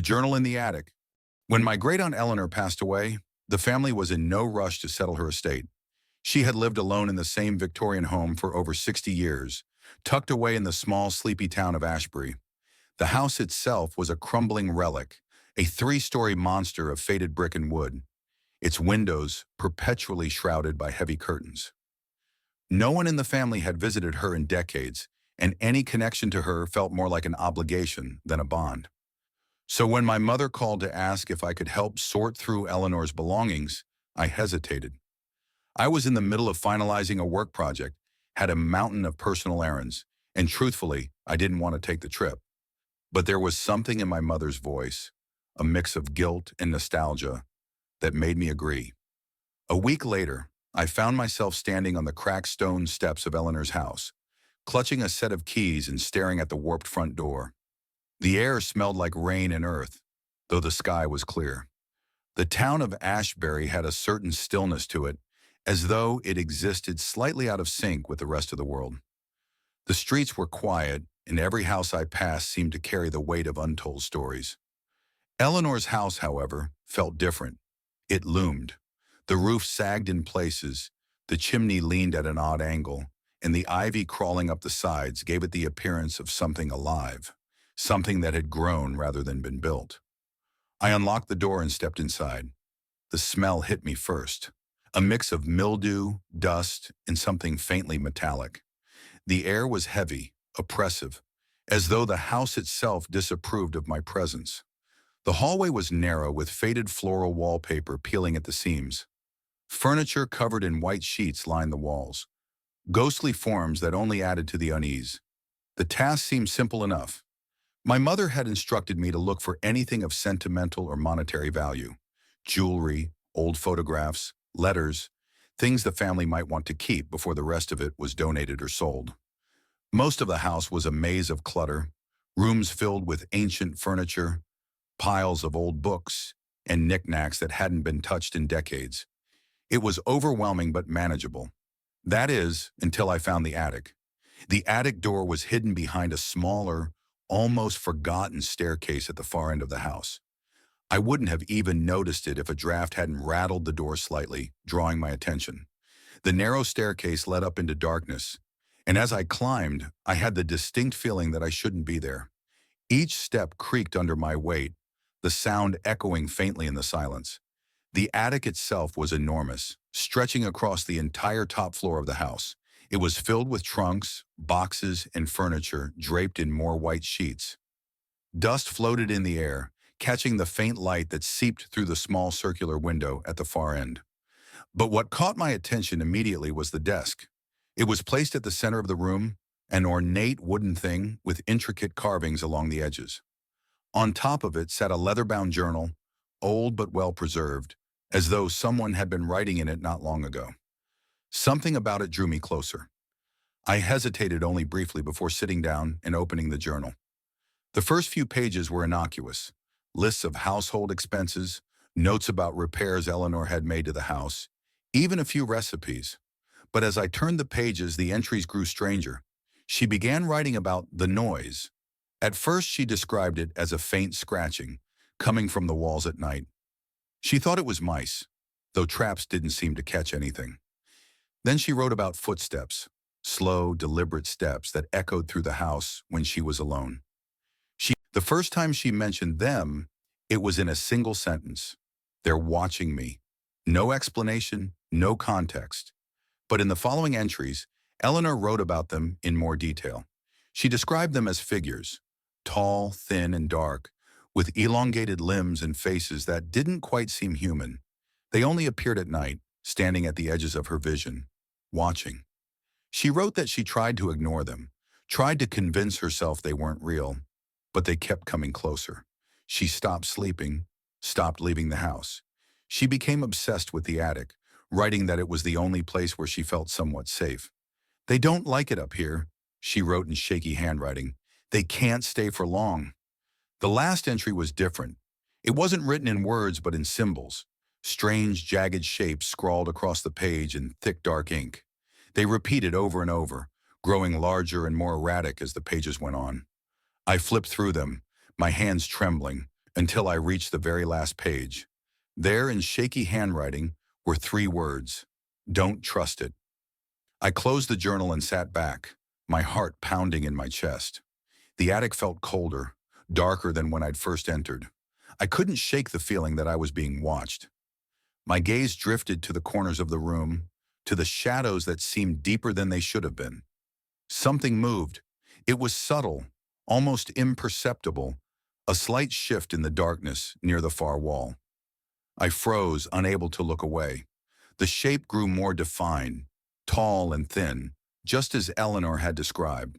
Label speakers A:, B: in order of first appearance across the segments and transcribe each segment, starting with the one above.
A: The journal in the attic. When my great-aunt Eleanor passed away, the family was in no rush to settle her estate. She had lived alone in the same Victorian home for over 60 years, tucked away in the small, sleepy town of Ashbury. The house itself was a crumbling relic, a three-story monster of faded brick and wood, its windows perpetually shrouded by heavy curtains. No one in the family had visited her in decades, and any connection to her felt more like an obligation than a bond. So when my mother called to ask if I could help sort through Eleanor's belongings, I hesitated. I was in the middle of finalizing a work project, had a mountain of personal errands, and truthfully, I didn't want to take the trip. But there was something in my mother's voice, a mix of guilt and nostalgia, that made me agree. A week later, I found myself standing on the cracked stone steps of Eleanor's house, clutching a set of keys and staring at the warped front door. The air smelled like rain and earth, though the sky was clear. The town of Ashbury had a certain stillness to it, as though it existed slightly out of sync with the rest of the world. The streets were quiet, and every house I passed seemed to carry the weight of untold stories. Eleanor's house, however, felt different. It loomed. The roof sagged in places, the chimney leaned at an odd angle, and the ivy crawling up the sides gave it the appearance of something alive, something that had grown rather than been built. I unlocked the door and stepped inside. The smell hit me first, a mix of mildew, dust, and something faintly metallic. The air was heavy, oppressive, as though the house itself disapproved of my presence. The hallway was narrow with faded floral wallpaper peeling at the seams. Furniture covered in white sheets lined the walls, ghostly forms that only added to the unease. The task seemed simple enough. My mother had instructed me to look for anything of sentimental or monetary value: jewelry, old photographs, letters, things the family might want to keep before the rest of it was donated or sold. Most of the house was a maze of clutter, rooms filled with ancient furniture, piles of old books, and knickknacks that hadn't been touched in decades. It was overwhelming but manageable. That is, until I found the attic. The attic door was hidden behind a smaller, almost forgotten staircase at the far end of the house. I wouldn't have even noticed it if a draft hadn't rattled the door slightly, drawing my attention. The narrow staircase led up into darkness, and as I climbed, I had the distinct feeling that I shouldn't be there. Each step creaked under my weight, the sound echoing faintly in the silence. The attic itself was enormous, stretching across the entire top floor of the house. It was filled with trunks, boxes, and furniture draped in more white sheets. Dust floated in the air, catching the faint light that seeped through the small circular window at the far end. But what caught my attention immediately was the desk. It was placed at the center of the room, an ornate wooden thing with intricate carvings along the edges. On top of it sat a leather-bound journal, old but well-preserved, as though someone had been writing in it not long ago. Something about it drew me closer. I hesitated only briefly before sitting down and opening the journal. The first few pages were innocuous: lists of household expenses, notes about repairs Eleanor had made to the house, even a few recipes. But as I turned the pages, the entries grew stranger. She began writing about the noise. At first, she described it as a faint scratching, coming from the walls at night. She thought it was mice, though traps didn't seem to catch anything. Then she wrote about footsteps, slow, deliberate steps that echoed through the house when she was alone. The first time she mentioned them, it was in a single sentence: "They're watching me." No explanation, no context. But in the following entries, Eleanor wrote about them in more detail. She described them as figures, tall, thin, and dark, with elongated limbs and faces that didn't quite seem human. They only appeared at night, standing at the edges of her vision, watching. She wrote that she tried to ignore them, tried to convince herself they weren't real, but they kept coming closer. She stopped sleeping, stopped leaving the house. She became obsessed with the attic, writing that it was the only place where she felt somewhat safe. "They don't like it up here," she wrote in shaky handwriting. "They can't stay for long." The last entry was different. It wasn't written in words but in symbols, strange jagged shapes scrawled across the page in thick dark ink. They repeated over and over, growing larger and more erratic as the pages went on. I flipped through them, my hands trembling, until I reached the very last page. There, in shaky handwriting, were 3 words: "Don't trust it." I closed the journal and sat back, my heart pounding in my chest. The attic felt colder, darker than when I'd first entered. I couldn't shake the feeling that I was being watched. My gaze drifted to the corners of the room, to the shadows that seemed deeper than they should have been. Something moved. It was subtle, almost imperceptible, a slight shift in the darkness near the far wall. I froze, unable to look away. The shape grew more defined, tall and thin, just as Eleanor had described.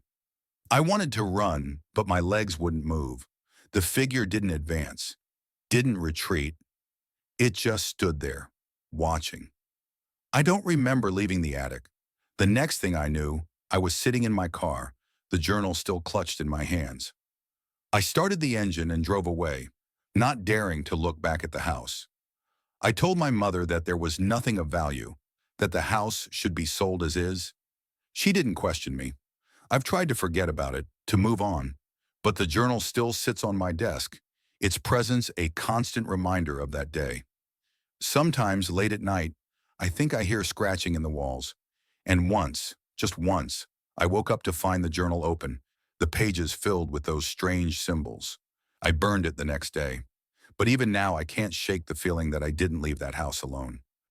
A: I wanted to run, but my legs wouldn't move. The figure didn't advance, didn't retreat. It just stood there, watching. I don't remember leaving the attic. The next thing I knew, I was sitting in my car, the journal still clutched in my hands. I started the engine and drove away, not daring to look back at the house. I told my mother that there was nothing of value, that the house should be sold as is. She didn't question me. I've tried to forget about it, to move on, but the journal still sits on my desk, its presence a constant reminder of that day. Sometimes, late at night, I think I hear scratching in the walls. And once, just once, I woke up to find the journal open, the pages filled with those strange symbols. I burned it the next day. But even now, I can't shake the feeling that I didn't leave that house alone.